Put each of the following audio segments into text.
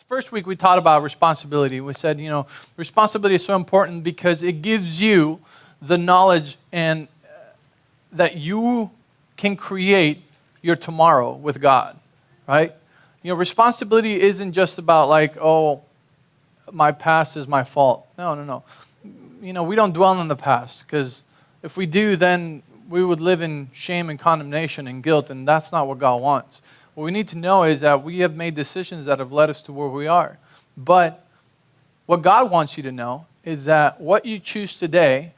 first week we taught about responsibility. We said, responsibility is so important because it gives you the knowledge and that you can create your tomorrow with God, right? Responsibility isn't just about like, oh, my past is my fault. No. We don't dwell on the past, because if we do, then we would live in shame and condemnation and guilt, and that's not what God wants. What we need to know is that we have made decisions that have led us to where we are. But what God wants you to know is that what you choose today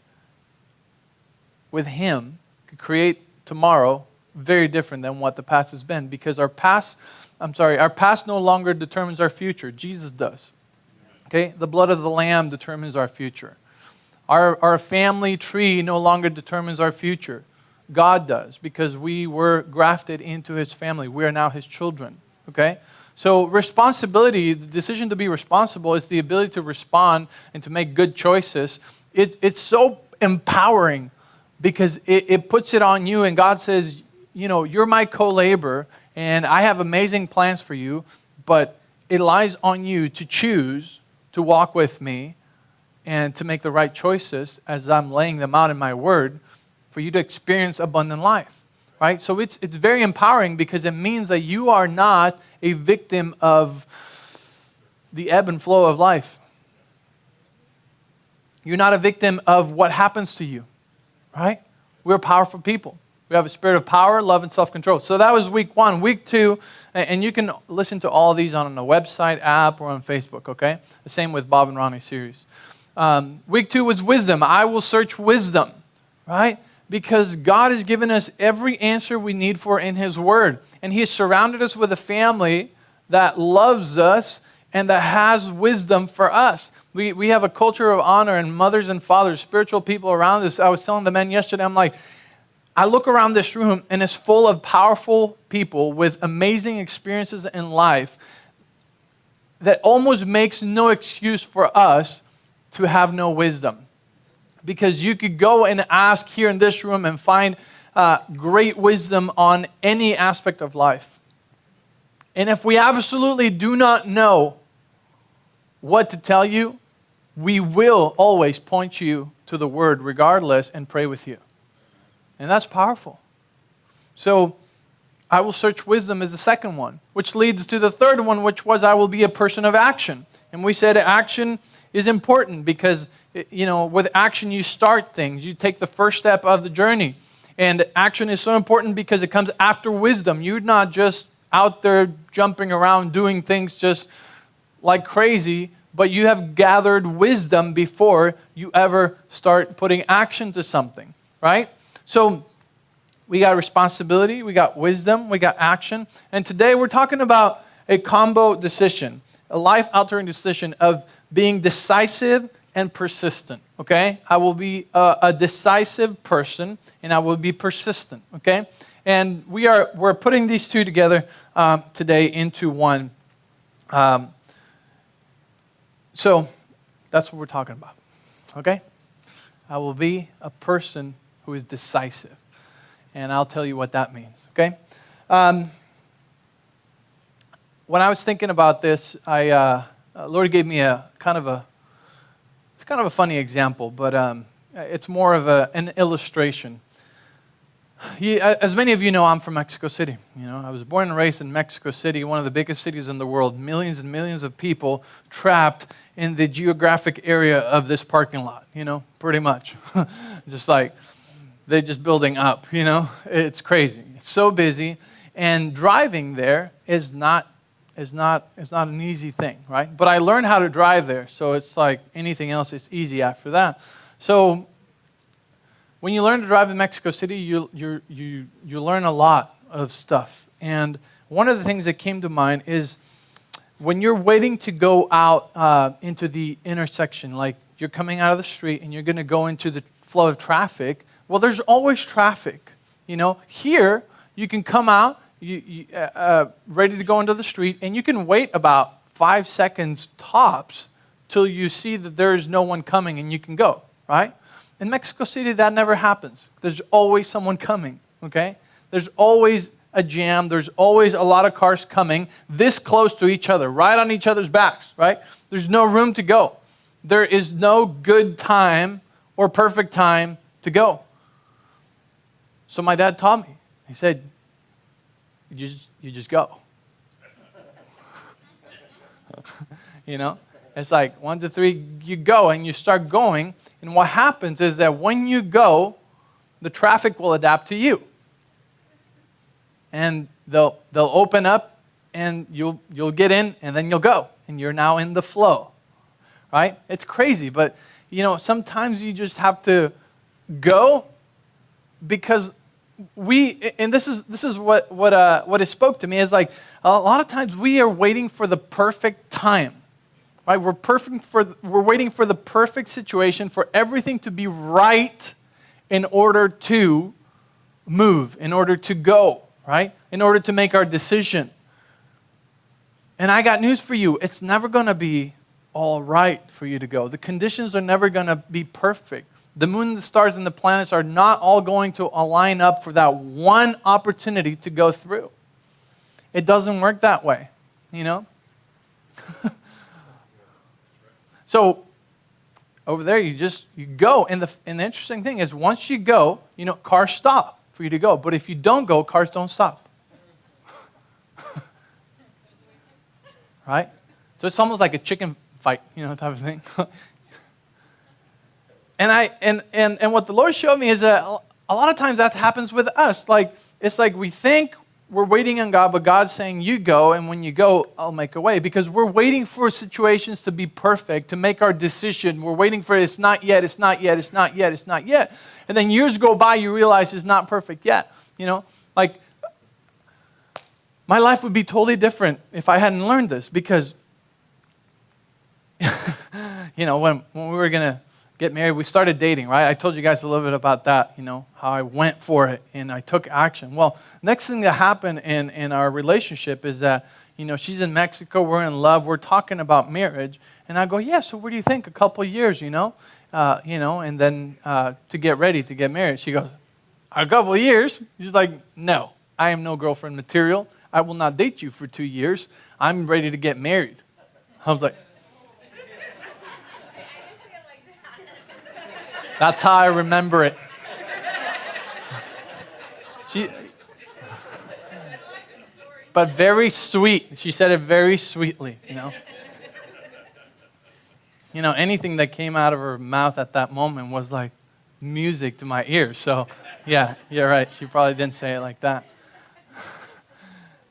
with Him could create tomorrow very different than what the past has been, because our past no longer determines our future. Jesus does. Okay? The blood of the Lamb determines our future. Our family tree no longer determines our future. God does, because we were grafted into His family. We are now His children. Okay? So responsibility, the decision to be responsible, is the ability to respond and to make good choices. It's so empowering because it puts it on you, and God says, you're my co-laborer, and I have amazing plans for you, but it lies on you to choose to walk with me and to make the right choices as I'm laying them out in my word for you to experience abundant life, right? So it's very empowering because it means that you are not a victim of the ebb and flow of life. You're not a victim of what happens to you, right? We're powerful people. We have a spirit of power, love, and self-control. So that was week 1. Week 2, and you can listen to all of these on the website, app, or on Facebook, okay? The same with Bob and Ronnie's series. Week 2 was wisdom. I will search wisdom, right? Because God has given us every answer we need for in His Word. And He has surrounded us with a family that loves us and that has wisdom for us. We have a culture of honor, and mothers and fathers, spiritual people around us. I was telling the men yesterday, I'm like, I look around this room and it's full of powerful people with amazing experiences in life that almost makes no excuse for us to have no wisdom. Because you could go and ask here in this room and find great wisdom on any aspect of life. And if we absolutely do not know what to tell you, we will always point you to the Word regardless and pray with you. And that's powerful. So, I will search wisdom is the second one, which leads to the third one, which was I will be a person of action. And we said action is important because, with action you start things. You take the first step of the journey. And action is so important because it comes after wisdom. You're not just out there jumping around doing things just like crazy, but you have gathered wisdom before you ever start putting action to something, right? So we got responsibility, we got wisdom, we got action. And today we're talking about a combo decision, a life-altering decision of being decisive and persistent, okay? I will be a decisive person, and I will be persistent, okay? And we're putting these two together today into one. So that's what we're talking about, okay? I will be a person who is decisive. And I'll tell you what that means, okay? When I was thinking about this, Lord gave me it's kind of a funny example, but it's more of an illustration. As many of you know, I'm from Mexico City. I was born and raised in Mexico City, one of the biggest cities in the world. Millions and millions of people trapped in the geographic area of this parking lot, pretty much. Just like they're just building up, It's crazy. It's so busy. And driving there is not an easy thing, right? But I learned how to drive there, so it's like anything else, it's easy after that. So when you learn to drive in Mexico City, you learn a lot of stuff. And one of the things that came to mind is when you're waiting to go out into the intersection, like you're coming out of the street and you're going to go into the flow of traffic, well, there's always traffic. Here you can come out, ready to go into the street, and you can wait about 5 seconds tops till you see that there is no one coming and you can go, right? In Mexico City, that never happens. There's always someone coming, okay? There's always a jam. There's always a lot of cars coming this close to each other, right on each other's backs, right? There's no room to go. There is no good time or perfect time to go. So my dad taught me. He said, you just go. It's like 1 to 3, you go and you start going. And what happens is that when you go, the traffic will adapt to you. And they'll open up and you'll get in and then you'll go. And you're now in the flow. Right? It's crazy, but sometimes you just have to go because and this is what it spoke to me is like a lot of times we are waiting for the perfect time. Right? We're waiting for the perfect situation for everything to be right in order to move, in order to go, right? In order to make our decision. And I got news for you. It's never going to be all right for you to go. The conditions are never going to be perfect. The moon, the stars, and the planets are not all going to align up for that one opportunity to go through. It doesn't work that way, So over there, you go. And the interesting thing is once you go, cars stop for you to go. But if you don't go, cars don't stop. Right? So it's almost like a chicken fight, type of thing. And what the Lord showed me is that a lot of times that happens with us. Like it's like we think we're waiting on God, but God's saying, you go, and when you go, I'll make a way. Because we're waiting for situations to be perfect, to make our decision. We're waiting for it's not yet, it's not yet, it's not yet, it's not yet. And then years go by, you realize it's not perfect yet. Like my life would be totally different if I hadn't learned this. Because, when we were going to get married, we started dating, right? I told you guys a little bit about that, how I went for it and I took action. Well, next thing that happened in our relationship is that, she's in Mexico, we're in love, we're talking about marriage. And I go, yeah, so what do you think? A couple of years, and then to get ready to get married. She goes, a couple of years? She's like, no, I am no girlfriend material. I will not date you for 2 years. I'm ready to get married. I was like, that's how I remember it. But very sweet. She said it very sweetly, anything that came out of her mouth at that moment was like music to my ears. So, yeah, you're right. She probably didn't say it like that.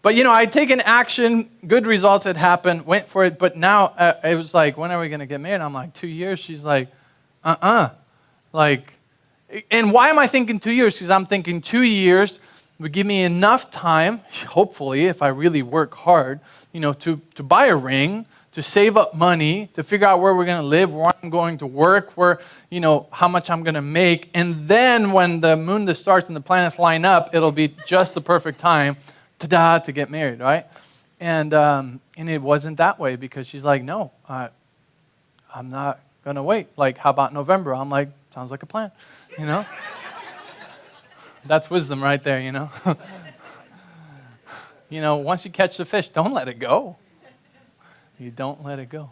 But, I'd taken action, good results had happened, went for it. But now it was like, when are we going to get married? I'm like, 2 years. She's like, and why am I thinking 2 years? Because I'm thinking 2 years would give me enough time, hopefully, if I really work hard, to buy a ring, to save up money, to figure out where we're going to live, where I'm going to work, where, how much I'm going to make. And then when the moon, the stars, and the planets line up, it'll be just the perfect time, to get married, right? And it wasn't that way because she's like, no, I'm not going to wait. Like, how about November? I'm like, sounds like a plan, That's wisdom right there, Once you catch the fish, don't let it go. You don't let it go.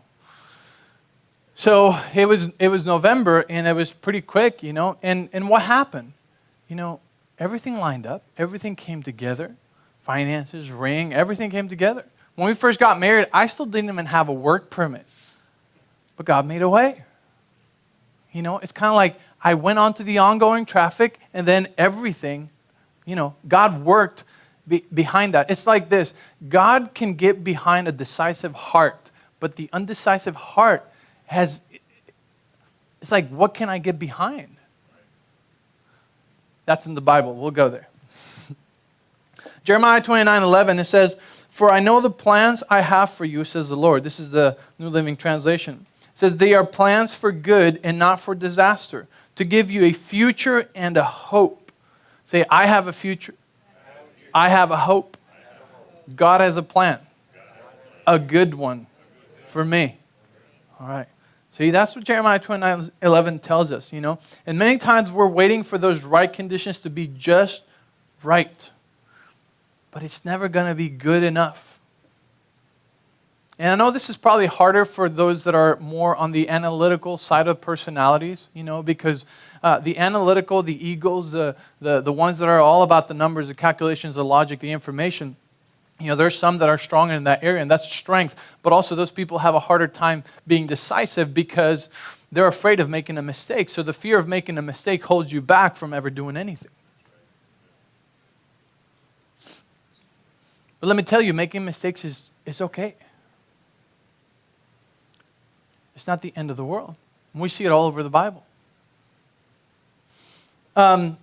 So it was November, and it was pretty quick, And what happened? Everything lined up. Everything came together. Finances, ring, everything came together. When we first got married, I still didn't even have a work permit. But God made a way. It's kind of like I went onto the ongoing traffic, and then everything, God worked behind that. It's like this. God can get behind a decisive heart, but the undecisive heart it's like, what can I get behind? That's in the Bible. We'll go there. Jeremiah 29:11, it says, "For I know the plans I have for you, says the Lord." This is the New Living Translation. It says, "They are plans for good and not for disaster, to give you a future and a hope." Say, I have a future. I have a hope. God has a plan. A good one for me. All right. See, that's what Jeremiah 29:11 tells us, And many times we're waiting for those right conditions to be just right. but it's never going to be good enough. And I know this is probably harder for those that are more on the analytical side of personalities, because the analytical, the egos, the ones that are all about the numbers, the calculations, the logic, the information, there's some that are stronger in that area, and that's strength. But also those people have a harder time being decisive because they're afraid of making a mistake. So the fear of making a mistake holds you back from ever doing anything. But let me tell you, making mistakes is okay. It's not the end of the world. And we see it all over the Bible. So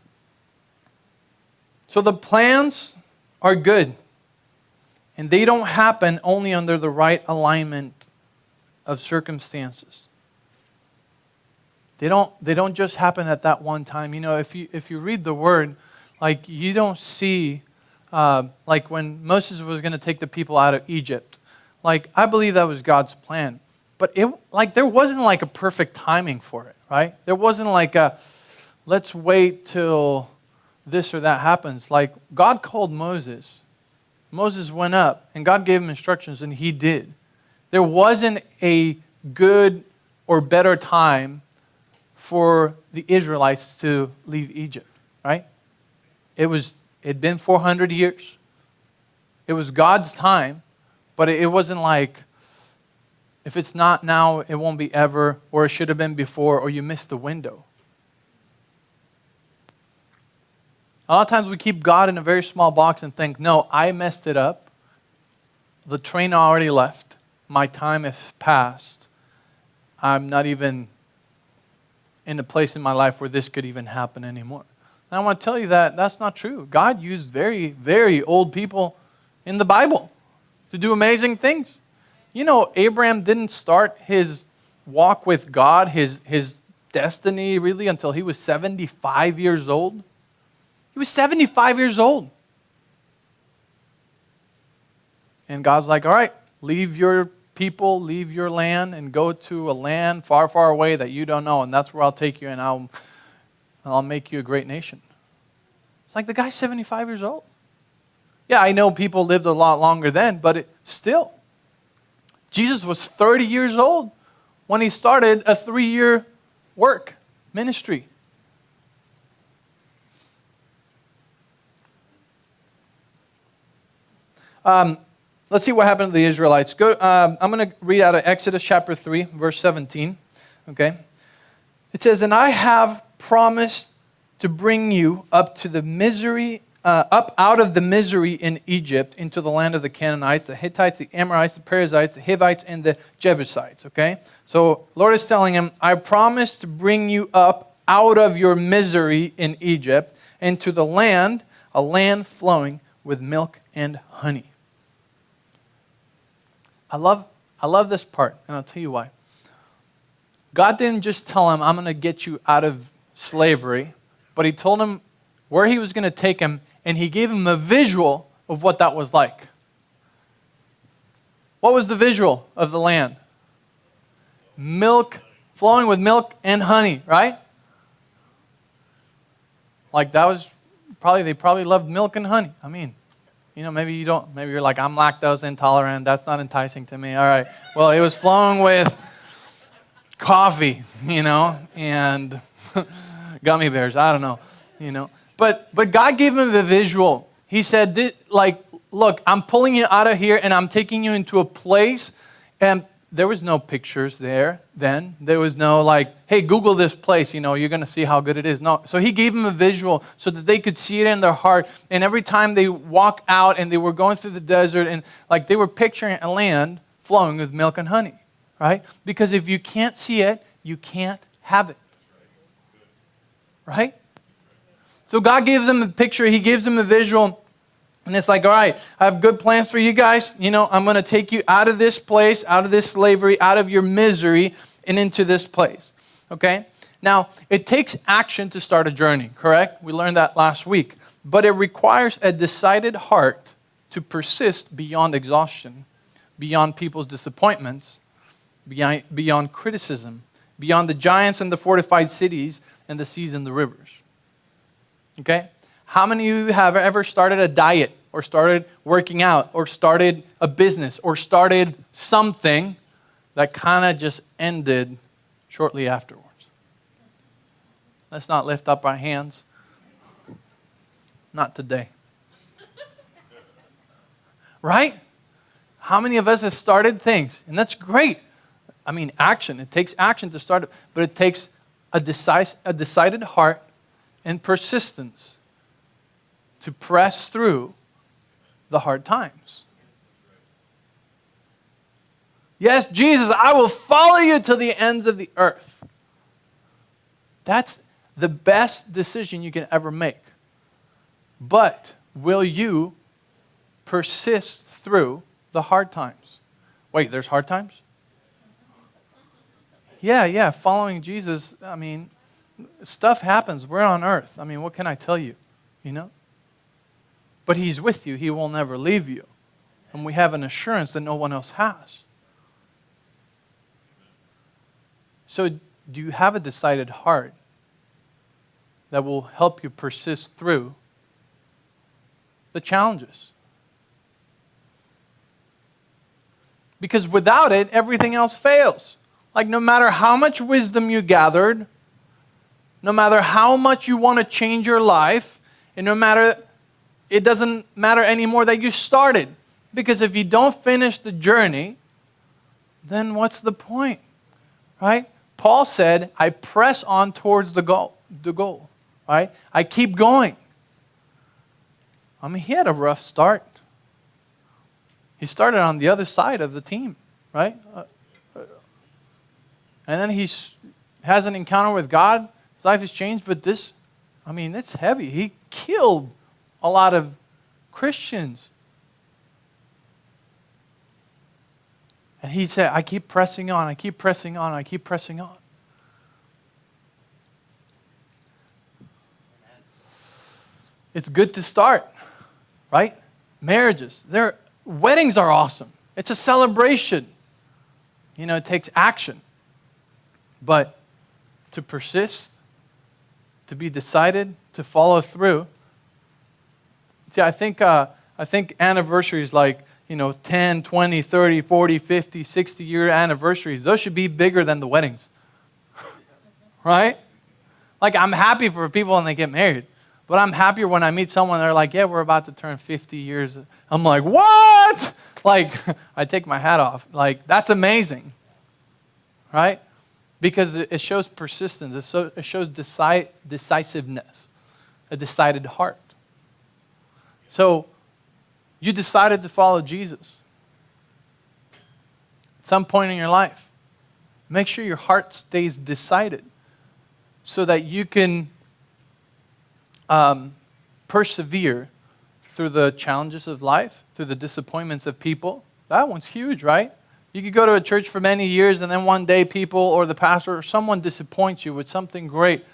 the plans are good. And they don't happen only under the right alignment of circumstances. They don't just happen at that one time. If you read the Word, you don't see, when Moses was going to take the people out of Egypt. I believe that was God's plan. But there wasn't a perfect timing for it, right? There wasn't let's wait till this or that happens. God called Moses. Moses went up, and God gave him instructions, and he did. There wasn't a good or better time for the Israelites to leave Egypt, right? It'd been 400 years. It was God's time, but it wasn't if it's not now, it won't be ever, or it should have been before, or you missed the window. A lot of times we keep God in a very small box and think, no, I messed it up. The train already left. My time has passed. I'm not even in a place in my life where this could even happen anymore. And I want to tell you that that's not true. God used very, very old people in the Bible to do amazing things. Abraham didn't start his walk with God, his destiny really, until he was 75 years old. He was 75 years old. And God's like, all right, leave your people, leave your land, and go to a land far, far away that you don't know, and that's where I'll take you, and I'll make you a great nation. It's the guy's 75 years old. Yeah, I know people lived a lot longer then, but still. Jesus was 30 years old when he started a 3-year work ministry. Let's see what happened to the Israelites. I'm going to read out of Exodus chapter 3, verse 17. Okay? It says, "And I have promised to bring you up out of the misery in Egypt into the land of the Canaanites, the Hittites, the Amorites, the Perizzites, the Hivites, and the Jebusites." Okay? So Lord is telling him, I promise to bring you up out of your misery in Egypt into the land, a land flowing with milk and honey. I love this part, and I'll tell you why. God didn't just tell him, I'm going to get you out of slavery, but he told him where he was going to take him, and he gave him a visual of what that was like. What was the visual of the land? Milk, flowing with milk and honey, right? That was they probably loved milk and honey. I mean, maybe you don't. Maybe you're like, I'm lactose intolerant. That's not enticing to me. All right. Well, it was flowing with coffee, and gummy bears. I don't know, But God gave him the visual. He said, look, I'm pulling you out of here, and I'm taking you into a place. And there was no pictures there then. There was no hey, Google this place, you're going to see how good it is. No. So he gave them a visual so that they could see it in their heart. And every time they walk out and they were going through the desert and they were picturing a land flowing with milk and honey, right? Because if you can't see it, you can't have it. Right? So God gives them the picture. He gives them a visual. And it's all right, I have good plans for you guys. I'm going to take you out of this place, out of this slavery, out of your misery, and into this place. Okay? Now, it takes action to start a journey, correct? We learned that last week. But it requires a decided heart to persist beyond exhaustion, beyond people's disappointments, beyond criticism, beyond the giants and the fortified cities and the seas and the rivers. Okay? How many of you have ever started a diet or started working out, or started a business, or started something that kind of just ended shortly afterwards. Let's not lift up our hands. Not today. Right? How many of us have started things? And that's great. I mean, action. It takes action to start it, but it takes a decided heart and persistence to press through the hard times. Yes, Jesus, I will follow you to the ends of the earth. That's the best decision you can ever make. But will you persist through the hard times? Wait, there's hard times? Yeah, following Jesus, I mean, stuff happens. We're on earth. I mean, what can I tell you? You know? But He's with you. He will never leave you. And we have an assurance that no one else has. So, do you have a decided heart that will help you persist through the challenges? Because without it, everything else fails. Like, no matter how much wisdom you gathered, no matter how much you want to change your life, and it doesn't matter anymore that you started. Because if you don't finish the journey, then what's the point? Right? Paul said, I press on towards the goal. Right? I keep going. I mean, he had a rough start. He started on the other side of the team, right? And then he has an encounter with God. His life has changed, but it's heavy. He killed a lot of Christians. And he said, I keep pressing on, I keep pressing on, I keep pressing on. It's good to start, right? Marriages, weddings are awesome. It's a celebration. You know, it takes action. But to persist, to be decided, to follow through. See, I think anniversaries like, 10, 20, 30, 40, 50, 60-year anniversaries, those should be bigger than the weddings. Right? Like, I'm happy for people when they get married. But I'm happier when I meet someone, they're like, yeah, we're about to turn 50 years. I'm like, what? Like, I take my hat off. Like, that's amazing. Right? Because it shows persistence. It shows decisiveness, a decided heart. So, you decided to follow Jesus at some point in your life. Make sure your heart stays decided so that you can persevere through the challenges of life, through the disappointments of people. That one's huge, right? You could go to a church for many years and then one day people or the pastor or someone disappoints you with something great.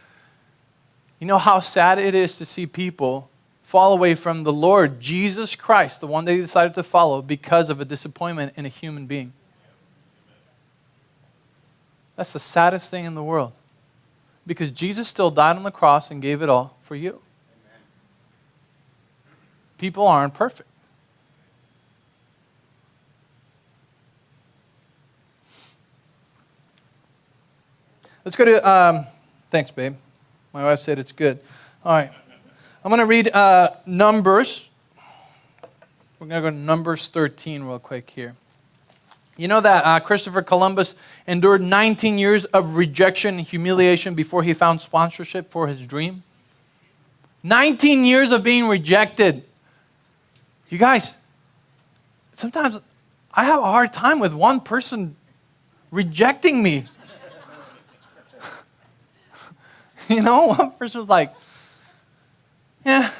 You know how sad it is to see people fall away from the Lord Jesus Christ, the one they decided to follow, because of a disappointment in a human being. That's the saddest thing in the world. Because Jesus still died on the cross and gave it all for you. People aren't perfect. Let's go to, thanks, babe. My wife said it's good. All right. I'm going to read Numbers. We're going to go to Numbers 13 real quick here. You know that Christopher Columbus endured 19 years of rejection and humiliation before he found sponsorship for his dream? 19 years of being rejected. You guys, sometimes I have a hard time with one person rejecting me. One person's like, yeah,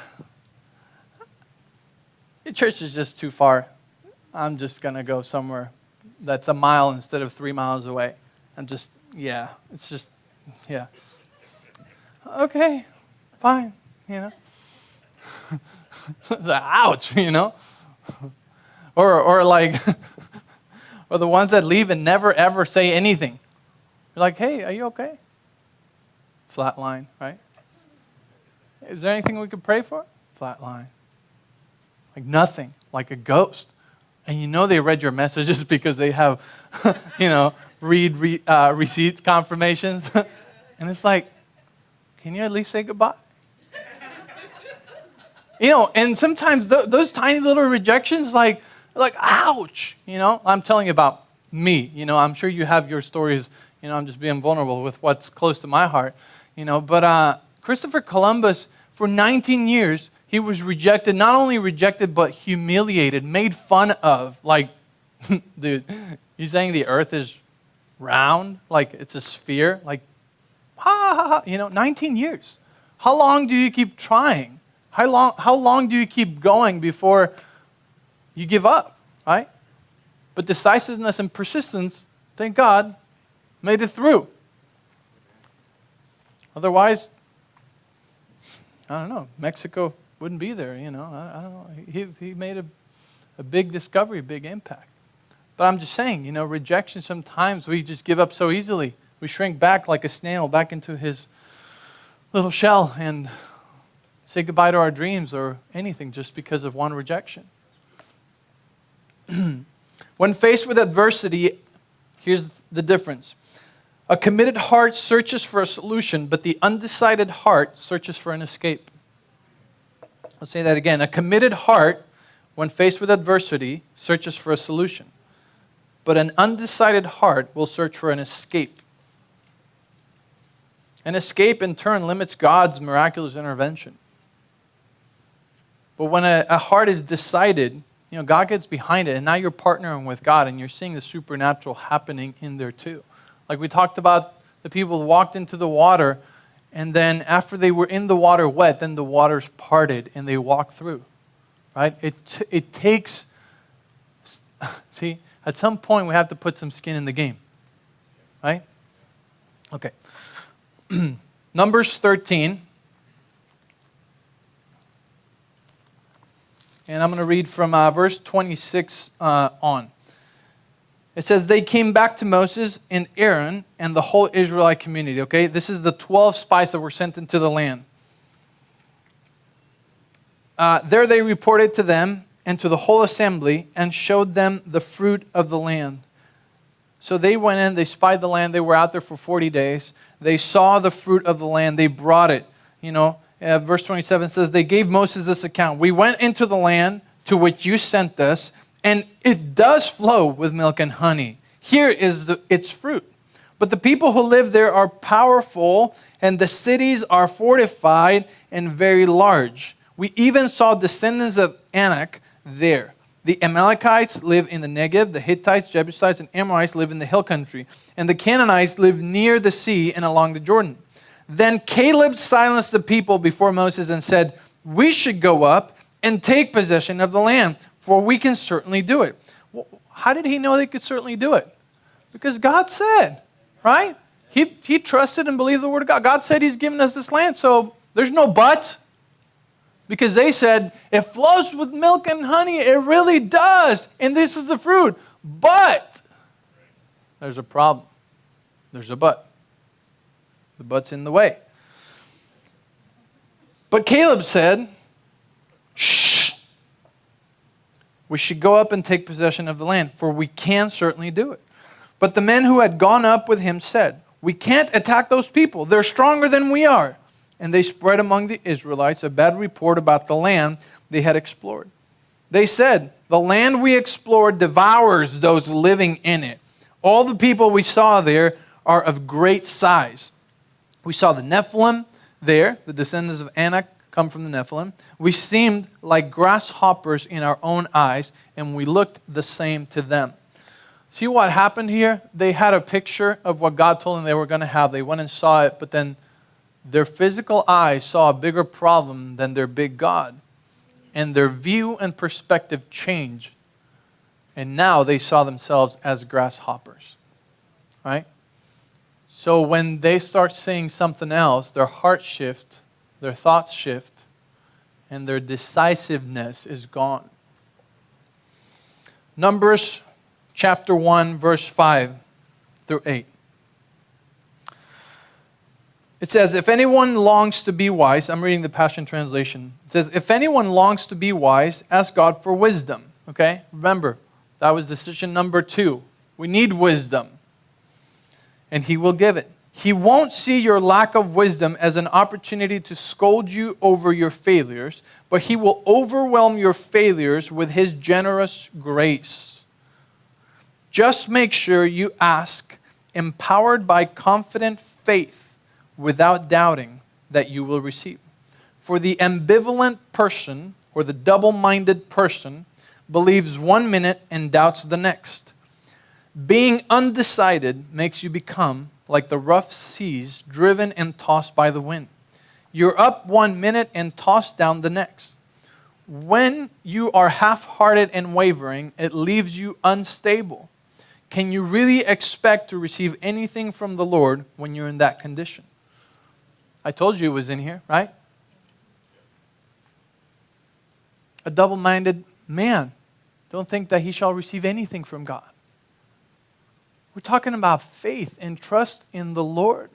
your church is just too far. I'm just going to go somewhere that's a mile instead of 3 miles away. Okay, fine, Ouch, Or like, or the ones that leave and never ever say anything. You're like, hey, are you okay? Flat line, right? Is there anything we could pray for? Flat line. like nothing, like a ghost. And you know they read your messages because they have, receipt confirmations. And it's like, can you at least say goodbye? And sometimes those tiny little rejections, like, ouch, I'm telling you about me. I'm sure you have your stories. I'm just being vulnerable with what's close to my heart. But Christopher Columbus, for 19 years, he was rejected, not only rejected, but humiliated, made fun of. Like, dude, you saying the earth is round? Like, it's a sphere? Like, ha, ha, ha. 19 years. How long do you keep trying? How long do you keep going before you give up, right? But decisiveness and persistence, thank God, made it through. Otherwise, I don't know, Mexico wouldn't be there, I don't know. He made a big discovery, a big impact. But I'm just saying, rejection, sometimes we just give up so easily. We shrink back like a snail back into his little shell and say goodbye to our dreams or anything just because of one rejection. When faced with adversity, here's the difference. A committed heart searches for a solution, but the undecided heart searches for an escape. I'll say that again. A committed heart, when faced with adversity, searches for a solution, but an undecided heart will search for an escape. An escape, in turn, limits God's miraculous intervention. But when a heart is decided, God gets behind it, and now you're partnering with God, and you're seeing the supernatural happening in there too. Like we talked about the people who walked into the water, and then after they were in the water wet, then the waters parted, and they walked through. Right? It takes, see, at some point we have to put some skin in the game. Right? Okay. Numbers 13. And I'm going to read from verse 26 on. It says, they came back to Moses and Aaron and the whole Israelite community. Okay, this is the 12 spies that were sent into the land. There they reported to them and to the whole assembly and showed them the fruit of the land. So they went in, they spied the land, they were out there for 40 days. They saw the fruit of the land, they brought it. Verse 27 says, they gave Moses this account. We went into the land to which you sent us, and it does flow with milk and honey. Here is its fruit. But the people who live there are powerful, and the cities are fortified and very large. We even saw descendants of Anak there. The Amalekites live in the Negev, the Hittites, Jebusites, and Amorites live in the hill country, and the Canaanites live near the sea and along the Jordan. Then Caleb silenced the people before Moses and said, we should go up and take possession of the land, for we can certainly do it. Well, how did he know they could certainly do it? Because God said, right? He trusted and believed the word of God. God said he's given us this land, so there's no but. Because they said, it flows with milk and honey. It really does. And this is the fruit. But there's a problem. There's a but. The but's in the way. But Caleb said, shh. We should go up and take possession of the land, for we can certainly do it. But the men who had gone up with him said, we can't attack those people. They're stronger than we are. And they spread among the Israelites a bad report about the land they had explored. They said, the land we explored devours those living in it. All the people we saw there are of great size. We saw the Nephilim there, the descendants of Anak come from the Nephilim. We seemed like grasshoppers in our own eyes, and we looked the same to them. See what happened here? They had a picture of what God told them they were going to have. They went and saw it, but then their physical eyes saw a bigger problem than their big God. And their view and perspective changed. And now they saw themselves as grasshoppers. Right? So when they start seeing something else, their heart shift, their thoughts shift, and their decisiveness is gone. Numbers chapter 1, verse 5 through 8. It says, if anyone longs to be wise, I'm reading the Passion Translation. It says, if anyone longs to be wise, ask God for wisdom. Okay? Remember, that was decision number 2. We need wisdom. And He will give it. He won't see your lack of wisdom as an opportunity to scold you over your failures, but He will overwhelm your failures with His generous grace. Just make sure you ask, empowered by confident faith, without doubting that you will receive. For the ambivalent person, or the double-minded person, believes one minute and doubts the next. Being undecided makes you become like the rough seas driven and tossed by the wind. You're up one minute and tossed down the next. When you are half-hearted and wavering, it leaves you unstable. Can you really expect to receive anything from the Lord when you're in that condition? I told you it was in here, right? A double-minded man. Don't think that he shall receive anything from God. We're talking about faith and trust in the Lord.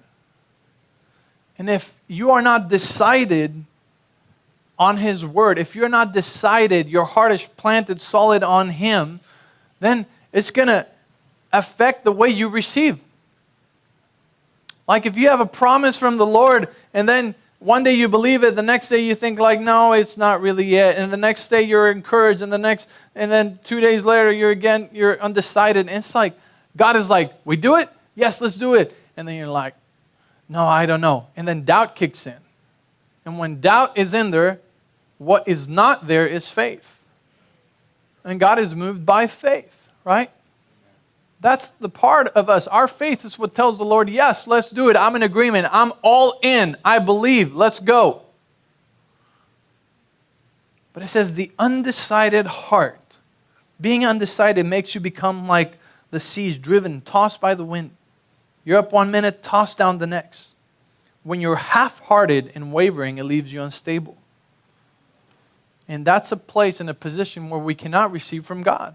And if you are not decided on His word, if you're not decided, your heart is planted solid on Him, then it's going to affect the way you receive. Like if you have a promise from the Lord and then one day you believe it, the next day you think like, no, it's not really it. And the next day you're encouraged and then 2 days later you're undecided. And it's like, God is like, we do it? Yes, let's do it. And then you're like, no, I don't know. And then doubt kicks in. And when doubt is in there, what is not there is faith. And God is moved by faith, right? That's the part of us. Our faith is what tells the Lord, yes, let's do it. I'm in agreement. I'm all in. I believe. Let's go. But it says the undecided heart. Being undecided makes you become like the seas driven, tossed by the wind. You're up one minute, tossed down the next. When you're half-hearted and wavering, it leaves you unstable. And that's a place and a position where we cannot receive from God.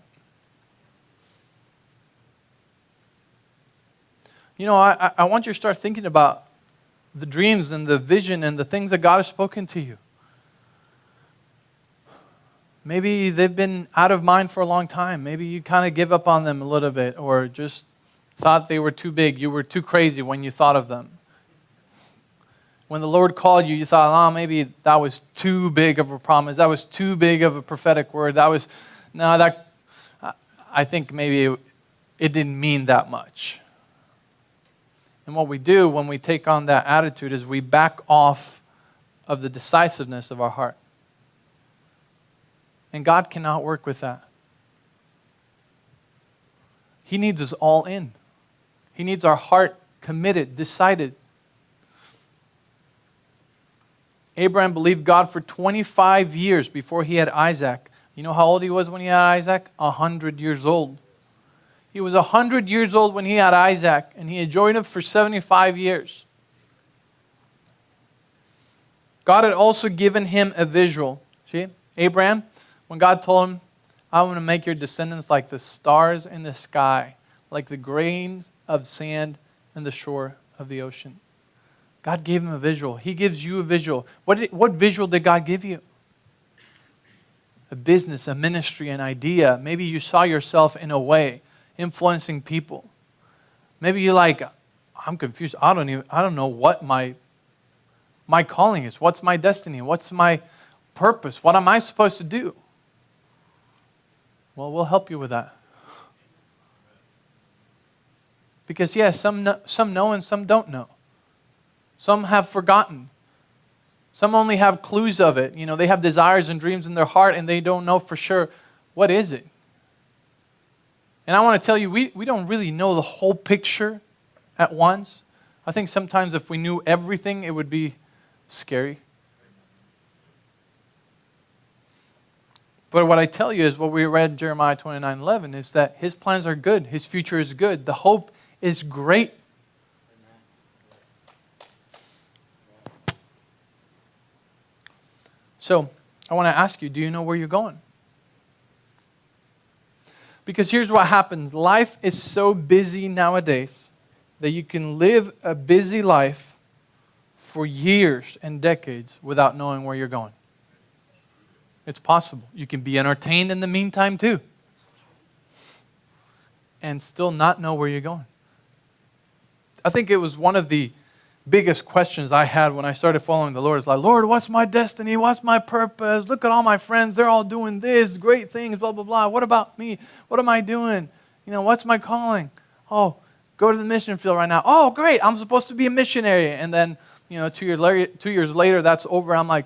You know, I want you to start thinking about the dreams and the vision and the things that God has spoken to you. Maybe they've been out of mind for a long time. Maybe you kind of give up on them a little bit or just thought they were too big. You were too crazy when you thought of them. When the Lord called you, you thought, oh, maybe that was too big of a promise. That was too big of a prophetic word. I think maybe it didn't mean that much. And what we do when we take on that attitude is we back off of the decisiveness of our heart. And God cannot work with that. He needs us all in. He needs our heart committed, decided. Abraham believed God for 25 years before he had Isaac. You know how old he was when he had Isaac? 100 years old. He was 100 years old when he had Isaac, and he enjoyed him for 75 years. God had also given him a visual. See, Abraham, when God told him, I'm going to make your descendants like the stars in the sky, like the grains of sand in the shore of the ocean. God gave him a visual. He gives you a visual. What visual did God give you? A business, a ministry, an idea. Maybe you saw yourself in a way, influencing people. Maybe you're like, I'm confused. I don't know what my calling is. What's my destiny? What's my purpose? What am I supposed to do? Well, we'll help you with that. Because yes, some know and some don't know. Some have forgotten. Some only have clues of it. You know, they have desires and dreams in their heart and they don't know for sure what is it. And I want to tell you, we don't really know the whole picture at once. I think sometimes if we knew everything, it would be scary. But what I tell you is what we read in Jeremiah 29:11 is that His plans are good. His future is good. The hope is great. So, I want to ask you, do you know where you're going? Because here's what happens. Life is so busy nowadays that you can live a busy life for years and decades without knowing where you're going. It's possible. You can be entertained in the meantime too, and still not know where you're going. I think it was one of the biggest questions I had when I started following the Lord. It's like, Lord, what's my destiny? What's my purpose? Look at all my friends. They're all doing this, great things, blah, blah, blah. What about me? What am I doing? What's my calling? Oh, go to the mission field right now. Oh, great. I'm supposed to be a missionary. And then, 2 years later, that's over. I'm like,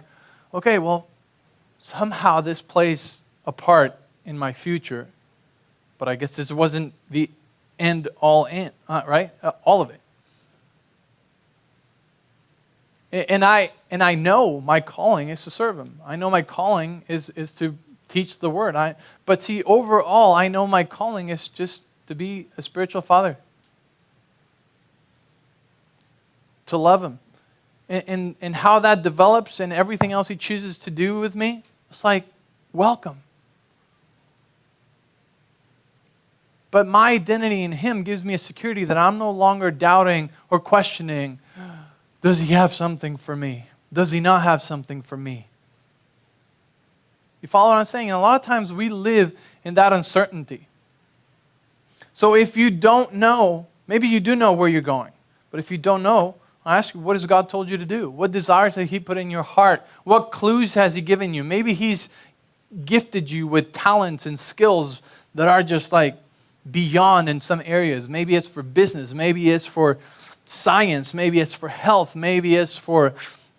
okay, well, somehow this plays a part in my future. But I guess this wasn't the end all in, right? All of it. And I know my calling is to serve Him. I know my calling is to teach the Word. But see, overall, I know my calling is just to be a spiritual father. To love Him. And how that develops and everything else He chooses to do with me, it's like, welcome. But my identity in Him gives me a security that I'm no longer doubting or questioning, does He have something for me? Does He not have something for me? You follow what I'm saying? And a lot of times we live in that uncertainty. So if you don't know, maybe you do know where you're going. But if you don't know, I ask you, what has God told you to do? What desires has He put in your heart? What clues has He given you? Maybe He's gifted you with talents and skills that are just like beyond in some areas. Maybe it's for business. Maybe it's for science. Maybe it's for health. Maybe it's for,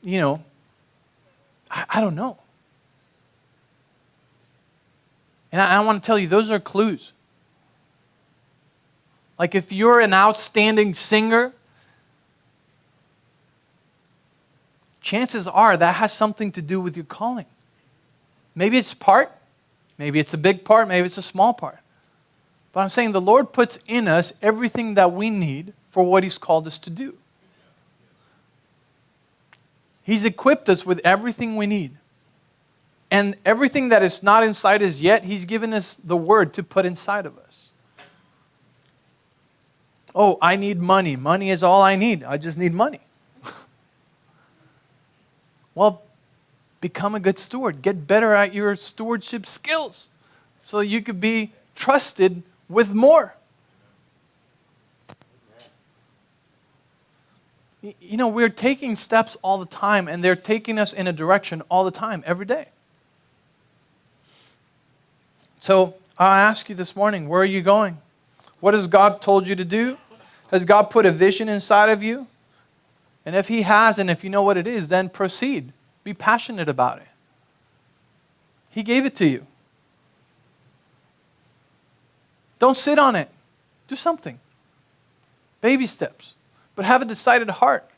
I don't know. And I want to tell you, those are clues. Like if you're an outstanding singer, chances are that has something to do with your calling. Maybe it's part, maybe it's a big part, maybe it's a small part. But I'm saying the Lord puts in us everything that we need for what He's called us to do. He's equipped us with everything we need. And everything that is not inside us yet, He's given us the Word to put inside of us. Oh, I need money. Money is all I need. I just need money. Well, become a good steward. Get better at your stewardship skills so you could be trusted with more. We're taking steps all the time, and they're taking us in a direction all the time, every day. So I ask you this morning, where are you going? What has God told you to do? Has God put a vision inside of you? And if He has, and if you know what it is, then proceed. Be passionate about it. He gave it to you. Don't sit on it. Do something. Baby steps. But have a decided heart.